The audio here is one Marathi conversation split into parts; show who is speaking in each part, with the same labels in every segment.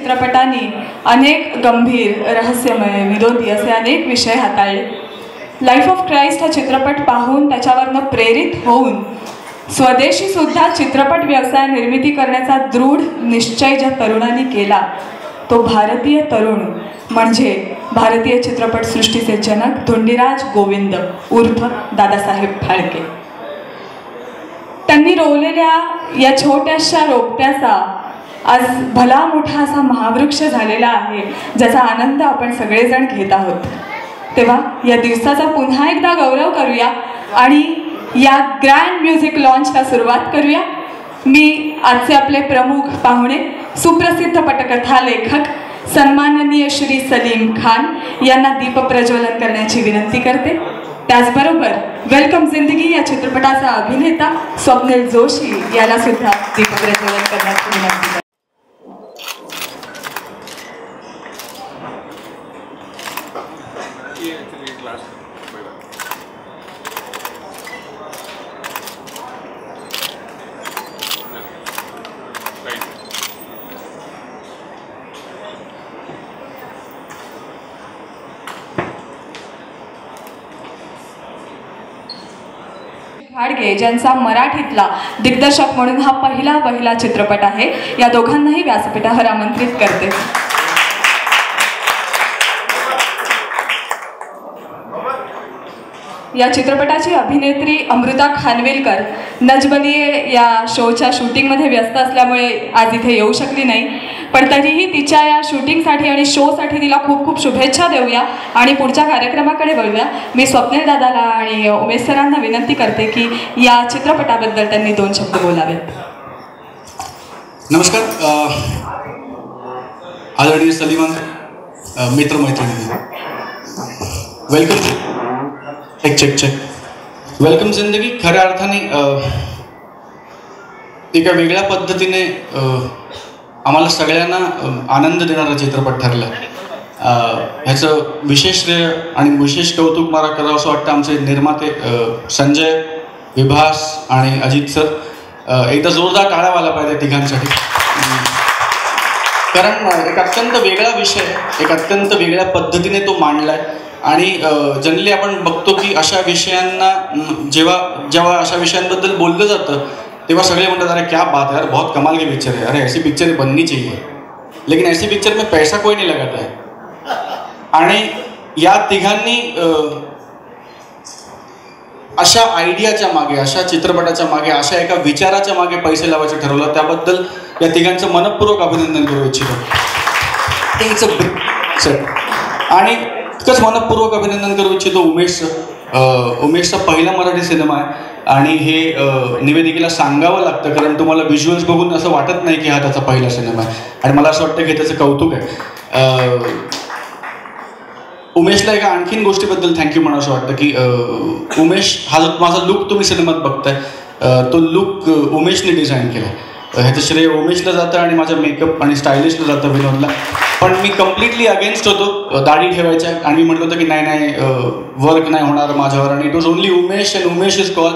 Speaker 1: चित्रपटांनी अनेक गंभीर, रहस्यमय, विनोदी असे अनेक विषय हाताळले. लाईफ ऑफ क्राइस्ट हा चित्रपट पाहून त्याच्यावरनं प्रेरित होऊन स्वदेशीसुद्धा चित्रपट व्यवसाय निर्मिती करण्याचा दृढ निश्चय ज्या तरुणांनी केला तो भारतीय तरुण म्हणजे भारतीय चित्रपटसृष्टीचे जनक धोंडीराज गोविंद उर्फ दादासाहेब फाळके. त्यांनी रोवलेल्या या छोट्याशा रोपट्याचा आज भला मोठा असा महावृक्ष झालेला आहे, ज्याचा आनंद आपण सगळेजण घेत आहोत. तेव्हा या दिवसाचा पुन्हा एकदा गौरव करूया आणि या ग्रँड म्युझिक लॉन्चला सुरुवात करूया. मी आजचे आपले प्रमुख पाहुणे सुप्रसिद्ध पटकथा लेखक सन्माननीय श्री सलीम खान यांना दीपप्रज्वलन करण्याची विनंती करते. त्याचबरोबर वेलकम जिंदगी या चित्रपटाचा अभिनेता स्वप्नील जोशी याला सुद्धा दीपप्रज्वलन करण्याची विनंती करते. घाडगे ज्यांचा मराठीतला दिग्दर्शक म्हणून हा पहिला चित्रपट आहे, या दोघांनाही व्यासपीठावर आमंत्रित करते. या चित्रपटाची अभिनेत्री अमृता खानविलकर नजबलिये या शोच्या शूटिंगमध्ये व्यस्त असल्यामुळे आज इथे येऊ शकली नाही, पण तरीही तिच्या या शूटिंगसाठी आणि शोसाठी तिला खूप खूप शुभेच्छा देऊया आणि पुढच्या कार्यक्रमाकडे वळूया. मी स्वप्नील दादाला आणि उमेश सरांना विनंती करते की या चित्रपटाबद्दल त्यांनी 2 शब्द बोलावेत.
Speaker 2: नमस्कार. आदरणीय सलीम मित्रमैत्रिणी, वेलकम. चेक वेलकम जिंदगी खऱ्या अर्थाने एका वेगळ्या पद्धतीने आम्हाला सगळ्यांना आनंद देणारा चित्रपट ठरला. ह्याचं विशेष श्रेय आणि विशेष कौतुक मला करावं असं वाटतं आमचे निर्माते संजय, विभास आणि अजित सर. एकदा जोरदार टाळ्या व्हायला पाहिजे तिघांसाठी, कारण एक अत्यंत वेगळा विषय एक अत्यंत वेगळ्या पद्धतीने तो मांडलाय. आणि जनरली आपण बघतो की अशा विषयांना जेव्हा अशा विषयांबद्दल बोललं जातं तेव्हा सगळे म्हणतात अरे क्या बात है यार, बहुत कमाल की पिक्चर है, अरे ऐसी पिक्चर बननी चाहिए, लेकिन ऐसी पिक्चर में पैसा कोई नहीं लगाता है. आणि या तिघांनी अशा आयडियाच्या मागे, अशा चित्रपटाच्या मागे, अशा एका विचाराच्या मागे पैसे लावायचं ठरवलं. त्याबद्दल या तिघांचं मनपूर्वक अभिनंदन करू इच्छितो. आणि इतकंच मनपूर्वक अभिनंदन करू इच्छितो उमेशचा पहिला मराठी सिनेमा आहे आणि हे निवेदिकेला सांगावं लागतं, कारण तुम्हाला व्हिज्युअल्स बघून असं वाटत नाही की हा त्याचा पहिला सिनेमा आहे. आणि मला असं वाटतं की त्याचं कौतुक आहे. उमेशला एका आणखीन गोष्टीबद्दल थँक्यू म्हणावं असं वाटतं की उमेश हा जो माझा लुक तुम्ही सिनेमात बघताय तो लुक उमेशने डिझाईन केला. ह्याचं श्रेय उमेशला जातं आणि माझ्या मेकअप आणि स्टायलिशला जातं विनोदला. पण मी कम्प्लिटली अगेन्स्ट होतो दाढी ठेवायच्या आणि मी म्हटलं होतं की नाही वर्क नाही होणार माझ्यावर. आणि it was only Umesh and Umesh is call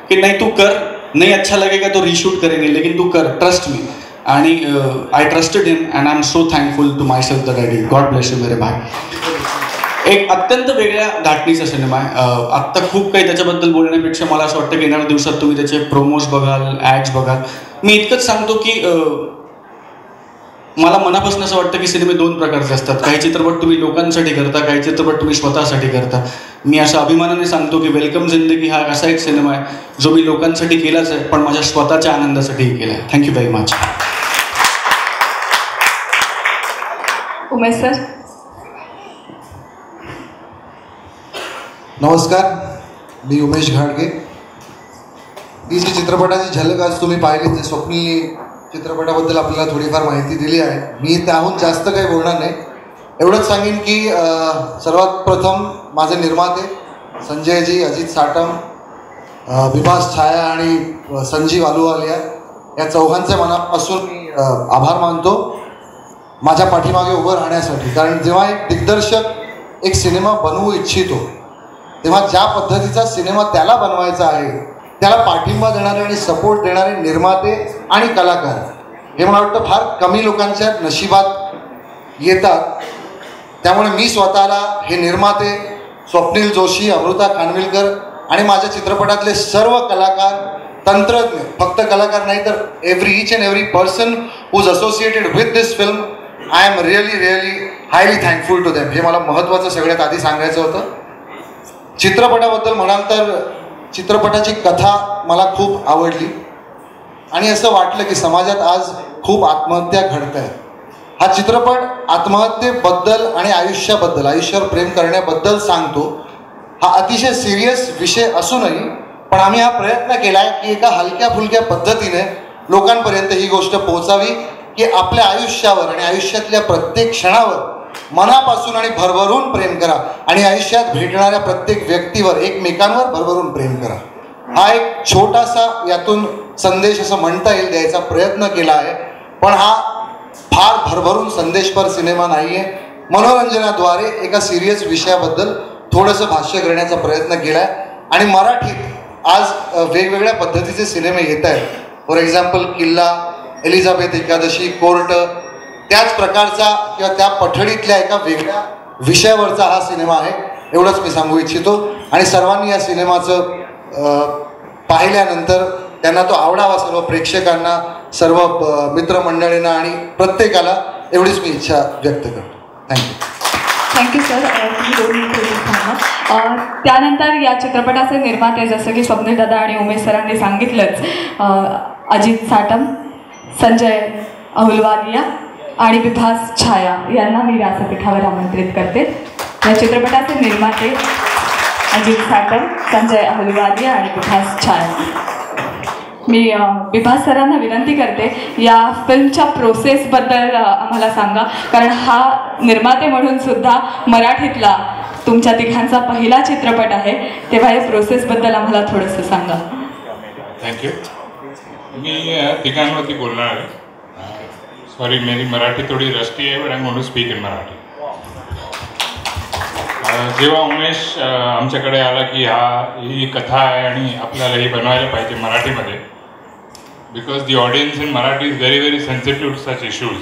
Speaker 2: की नाही तू कर, नाही अच्छा लगेगा तो रिशूट करेंगे, लेकिन तू कर, ट्रस्ट मी. आणि I trusted him and I am so thankful to myself that I did. God bless you मेरे भाई. एक अत्यंत वेगळ्या धाटणीचा सिनेमा आहे. आत्ता खूप काही त्याच्याबद्दल बोलण्यापेक्षा मला असं वाटतं की येणाऱ्या दिवसात तुम्ही त्याचे प्रोमोज बघाल, ॲड्स बघाल. मी इतकंच सांगतो की मला मनापासून असं वाटतं की सिनेमे 2 प्रकारचे असतात. काही चित्रपट तुम्ही लोकांसाठी करता, काही चित्रपट तुम्ही स्वतःसाठी करता. मी असं अभिमानाने सांगतो की वेलकम जिंदगी हा असा एक सिनेमा आहे जो मी लोकांसाठी केलाच आहे, पण माझ्या स्वतःच्या आनंदासाठीही केला आहे. Thank you very much.
Speaker 1: Umesh sir.
Speaker 3: नमस्कार, मी उमेश घाडगे. ही जी चित्रपटाची झलक आज तुम्ही पाहिली ते स्वप्नील चित्रपटाबद्दल आपल्याला थोडीफार माहिती दिली आहे. मी त्याहून जास्त काही बोलणार नाही. एवढंच सांगेन की सर्वात प्रथम माझे निर्माते संजयजी, अजित साटम, विभास छाया आणि संजीव अहलुवालिया या चौघांचे मनापासून मी आभार मानतो माझ्या पाठीमागे उभं राहण्यासाठी. कारण जेव्हा एक दिग्दर्शक एक सिनेमा बनवू इच्छितो तेव्हा ज्या पद्धतीचा सिनेमा त्याला बनवायचा आहे त्याला पाठिंबा देणारे आणि सपोर्ट देणारे निर्माते आणि कलाकार हे मला वाटतं फार कमी लोकांच्या नशिबात येतात. त्यामुळे मी स्वतःला हे निर्माते स्वप्नील जोशी, अमृता खानविलकर आणि माझ्या चित्रपटातले सर्व कलाकार, तंत्रज्ञ, फक्त कलाकार नाही तर each and every person who is associated with this film, I am really highly thankful to them. हे मला महत्त्वाचं सगळ्यात आधी सांगायचं होतं. चित्रपटाबद्दल म्हणाल तर चित्रपटाची कथा मला खूप आवडली आणि असं वाटलं की समाजात आज खूप आत्महत्या घडत आहेत. हा चित्रपट आत्महत्येबद्दल आणि आयुष्याबद्दल, आयुष्यावर प्रेम करण्याबद्दल सांगतो. हा अतिशय सिरियस विषय असूनही पण आम्ही हा प्रयत्न केला आहे की एका हलक्या फुलक्या पद्धतीने लोकांपर्यंत ही गोष्ट पोहोचावी की आपल्या आयुष्यावर आणि आयुष्यातल्या प्रत्येक क्षणावर मनापासून आणि भरभरून प्रेम करा आणि आयुष्यात भेटणाऱ्या प्रत्येक व्यक्तीवर, एकमेकांवर भरभरून प्रेम करा. हा एक छोटासा यातून संदेश असं म्हणता येईल द्यायचा प्रयत्न केला आहे. पण हा फार भरभरून संदेशपर सिनेमा नाही आहे. मनोरंजनाद्वारे एका सिरियस विषयाबद्दल थोडंसं भाष्य करण्याचा प्रयत्न केला आहे. आणि मराठीत आज वेगवेगळ्या पद्धतीचे सिनेमे येत आहेत. फॉर एक्झाम्पल किल्ला, एलिझाबेथ एकादशी, कोर्ट, त्याच प्रकारचा किंवा त्या पठडीतल्या एका वेगळ्या विषयावरचा हा सिनेमा आहे. एवढंच मी सांगू इच्छितो. आणि सर्वांनी या सिनेमाचं पाहिल्यानंतर त्यांना तो आवडावा, सर्व प्रेक्षकांना, सर्व मित्रमंडळींना आणि प्रत्येकाला, एवढीच मी इच्छा व्यक्त करतो.
Speaker 1: Thank you sir. तुम्ही दोन्ही सांगा. त्यानंतर या चित्रपटाचे निर्माते जसं की स्वप्नील दादा आणि उमेश सरांनी सांगितलंच, अजित साटम, संजय अहुलवालिया आणि विभास छाया यांना मी व्यासपीठावर आमंत्रित करते. या चित्रपटाचे निर्माते अजित साटम, संजय अहुलवालिया आणि विभास छाया. मी विभास सरांना विनंती करते या फिल्मच्या प्रोसेसबद्दल आम्हाला सांगा, कारण हा निर्माते म्हणून सुद्धा मराठीतला तुमच्या तिघांचा पहिला चित्रपट आहे, तेव्हा या प्रोसेसबद्दल आम्हाला थोडंसं सांगा.
Speaker 4: थँक्यू. मी तिघांवरती बोलणार आहे. सॉरी, मेरी मराठी थोडी रस्टी आहे, but I going to speak in Marathi. जेव्हा उमेश आमच्याकडे आला की ही कथा आहे आणि आपल्याला ही बनवायला पाहिजे मराठीमध्ये, because the audience in Marathi is very sensitive to such issues,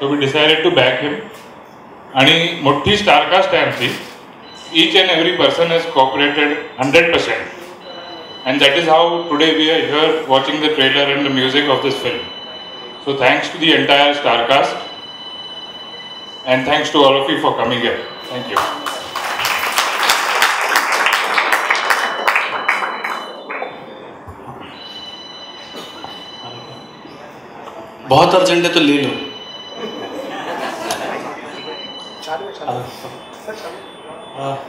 Speaker 4: so we decided to back him. आणि मोठी स्टारकास्ट आहे आमची. Each and every person has cooperated 100%, and that is how today we are here watching the trailer and the music of this film. So thanks to the entire star cast and thanks to all of you for coming here. Thank you.
Speaker 2: बहुत अर्जेंट है तो ले low.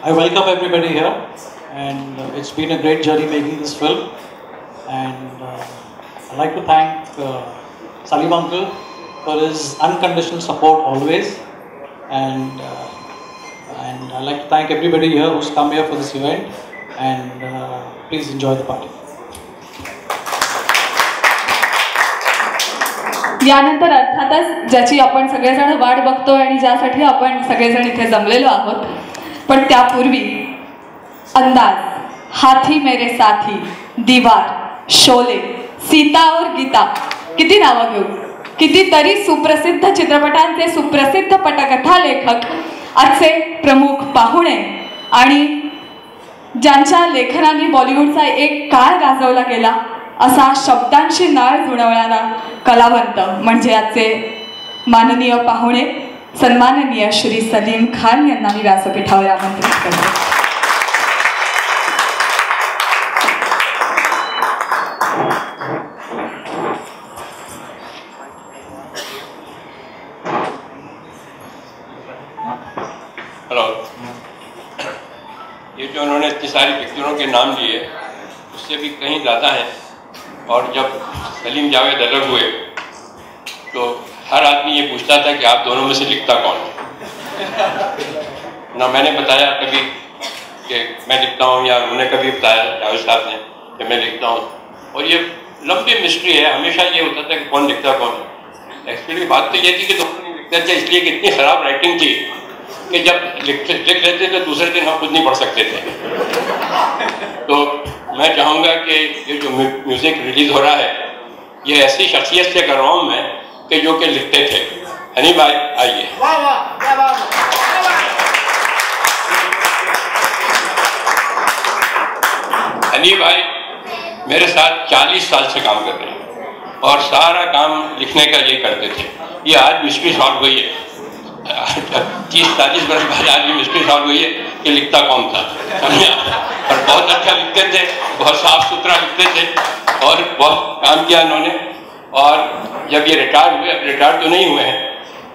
Speaker 5: I welcome everybody here, and it's been a great journey making this film, and I'd like to thank Salim uncle for his unconditional support always, and I'd like to thank everybody here who's come here for this event, and please enjoy the party.
Speaker 1: यानंतर अर्थातच ज्याची आपण सगळेजण वाट बघतोय आणि ज्यासाठी आपण सगळेजण इथे जमलेलो आहोत, पण त्यापूर्वी अंदाज, हाथी मेरे साथी, दीवार, शोले, सीता और गीता, किती नावं घेऊ, कितीतरी सुप्रसिद्ध चित्रपटांचे सुप्रसिद्ध पटकथा लेखक, आजचे प्रमुख पाहुणे आणि ज्यांच्या लेखनाने बॉलिवूडचा एक काळ गाजवला गेला असा शब्दांशी नाळ जुळवणारा कलावंत म्हणजे आजचे माननीय पाहुणे सन्माननीय श्री सलीम खान यांना मी व्यासपीठावर आमंत्रित करते.
Speaker 6: हेलो. ये जो उन्होंने इतनी सारी पिक्चरों के नाम लिए उससे भी कहीं ज़्यादा हैं. और जब सलीम जावेद अलग हुए तो हर आदमी ये पूछता था कि आप दोनों में से लिखता कौन ना. मैंने बताया कभी कि मैं लिखता हूँ, या उन्होंने कभी बताया जावेद साहब ने कि मैं लिखता हूँ. और ये लंबी मिस्ट्री है. हमेशा ये होता था कि कौन लिखता कौन. एक्चुअली बात तो ये थी कि दोनों नहीं लिखते थे, इसलिए कि इतनी ख़राब राइटिंग थी कि जब लिख लेते थे दूसरे दिन हम खुद नहीं पढ़ सकते थे. तो मैं चाहूँगा कि ये जो म्यूज़िक रिलीज़ हो रहा है ये ऐसी शख्सियत से कर रहा हूँ मैं कि जो कि लिखते थे. हनी भाई आइए। हनी भाई मेरे साथ 40 साल से काम कर रहे हैं और सारा काम लिखने का ये करते थे। ये आज मिस्ट्री सॉल्व हुई है, 30-40 वर्ष बाद आज भी मिस्ट्री सॉल्व हुई है कि लिखता कौन था, और बहुत अच्छा लिखते थे, बहुत साफ सुथरा लिखते थे और बहुत काम किया इन्होंने। और जब ये रिटायर हुए, अब रिटायर तो नहीं हुए हैं,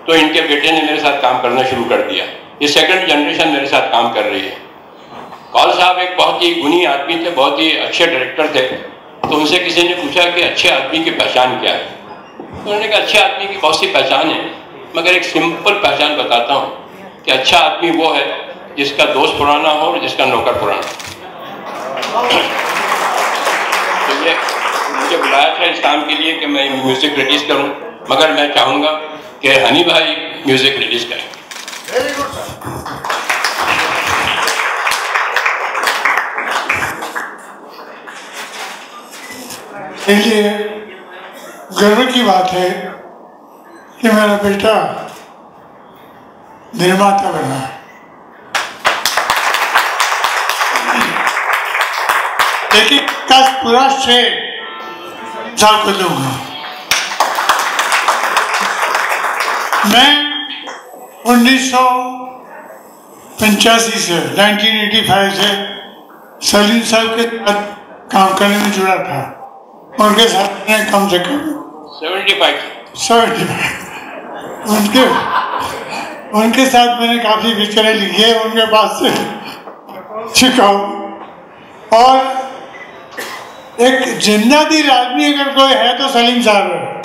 Speaker 6: तो इनके बेटे ने मेरे साथ काम करना शुरू कर दिया। ये सेकंड जनरेशन मेरे साथ काम कर रही है। कौल साहब एक बहुत ही गुणी आदमी थे, बहुत ही अच्छे डायरेक्टर थे। तो उनसे किसी ने पूछा कि अच्छे आदमी की पहचान क्या है, तो उन्होंने कहा अच्छे आदमी की बहुत सी पहचान है, मगर एक सिंपल पहचान बताता हूँ कि अच्छा आदमी वो है जिसका दोस्त पुराना हो और जिसका नौकर पुराना। तो ये मुझे बुलाया था इस काम के लिए कि मैं म्यूजिक रिलीज करूँ, मगर मैं चाहूँगा कि हनी भाई म्यूजिक रिलीज करें।
Speaker 3: Very good sir.
Speaker 7: इसलिए गर्व की बात है कि मेरा बेटा निर्माता बना है। लेकिन इसका पूरा श्रेय साहब को दूंगा। मैं 1985 से 1985 से सलीम साहब के साथ काम करने में जुड़ा था। उनके साथ मैंने कम से कम
Speaker 6: 75
Speaker 7: उनके साथ मैंने काफ़ी पिक्चरें लिखी है, उनके पास से सीखा हूँ। और एक जिंदा दिल आदमी अगर कोई है तो सलीम साहब है।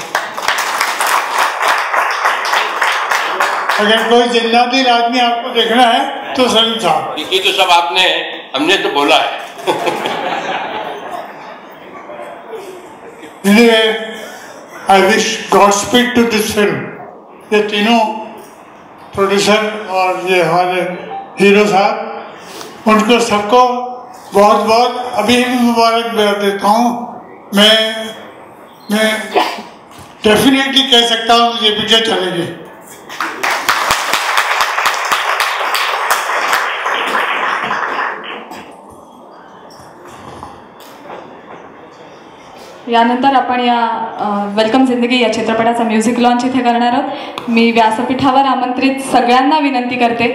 Speaker 7: अगर कोई जिंदा दिल आदमी आपको देखना है तो सलीम साहब।
Speaker 6: ये तो सब आपने, हमने तो बोला है।
Speaker 7: I wish godspeed to this film. ये तीनों प्रोड्यूसर और ये हमारे हीरो साहब, उनको सबको बहुत बहुत अभी भी मुबारक देता हूँ। मैं डेफिनेटली कह सकता हूँ ये पिक्चर चलेगी।
Speaker 1: यानंतर आपण या वेलकम जिंदगी या चित्रपटाचा म्युझिक लॉन्च इथे करणार आहोत। मी व्यासपीठावर आमंत्रित सगळ्यांना विनंती करते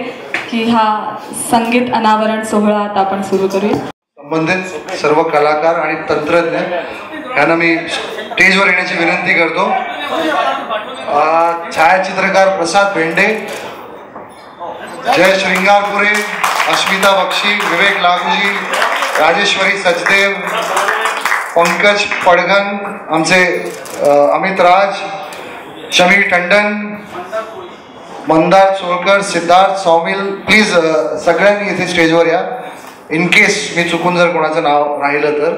Speaker 1: की हा संगीत अनावरण सोहळा आता आपण सुरू करूया।
Speaker 3: संबंधित सर्व कलाकार आणि तंत्रज्ञ यांना मी स्टेजवर येण्याची विनंती करतो। छायाचित्रकार प्रसाद भेंडे, जय श्रृंगारपुरे, अस्मिता बक्षी, विवेक लागूजी, राजेश्वरी सचदेव, पंकज पडगन, आमचे अमित राज, शमी टंडन, मंदार सोळकर, सिद्धार्थ सौमिल, प्लीज सगळ्यांनी इथे स्टेजवर या। इन केस मी चुकून जर कोणाचं नाव राहिलं तर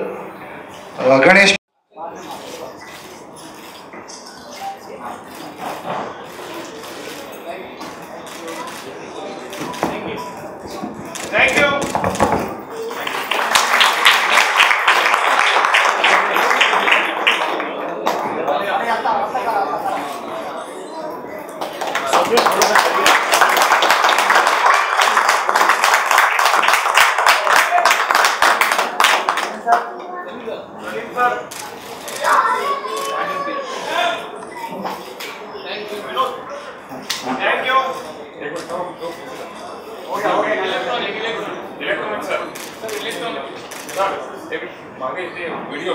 Speaker 3: गणेश
Speaker 8: व्हिडिओ